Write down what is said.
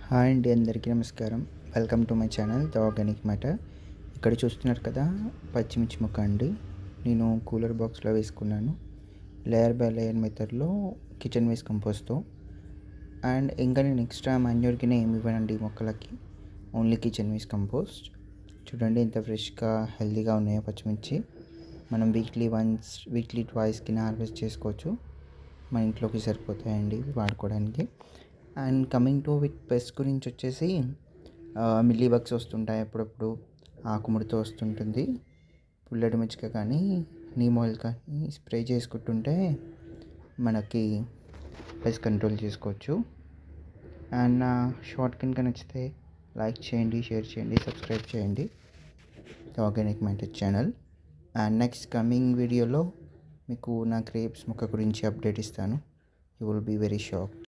Hi అండి, అందరికీ నమస్కారం. Welcome to my channel the organic matter. ఇక్కడ చూస్తున్నారు కదా, పచ్చిమిర్చి ముక్క అండి. నేను కూలర్ బాక్స్లో వేసుకున్నాను, లేయర్ బై లేయర్ మెథడ్లో కిచెన్ వేస్ట్ కంపోస్ట్తో. అండ్ ఇంకా నేను ఎక్స్ట్రా మాన్యూర్కి ఏమి ఇవ్వనండి మొక్కలకి, ఓన్లీ కిచెన్ వేస్ట్ కంపోస్ట్. చూడండి ఎంత ఫ్రెష్గా హెల్తీగా ఉన్నాయో పచ్చిమిర్చి. మనం వీక్లీ ట్వైస్ కింద హార్వెస్ట్ చేసుకోవచ్చు. మన ఇంట్లోకి సరిపోతాయండి వాడుకోవడానికి. And coming to with pest గురించి వచ్చేసి మిల్లీ బగ్స్ వస్తుంటాయి అప్పుడప్పుడు, ఆకుముడితో వస్తుంటుంది. పుల్లటి మిర్చిక కానీ నీమ్ ఆయిల్ కానీ స్ప్రే చేసుకుంటుంటే మనకి పెస్ట్ కంట్రోల్ చేసుకోవచ్చు. అండ్ నా షార్ట్ కనుక నచ్చితే లైక్ చేయండి, షేర్ చేయండి, సబ్స్క్రైబ్ చేయండి the organic matter channel. And next coming వీడియోలో మీకు నా గ్రేప్స్ మొక్క గురించి అప్డేట్ ఇస్తాను. You will be very shocked.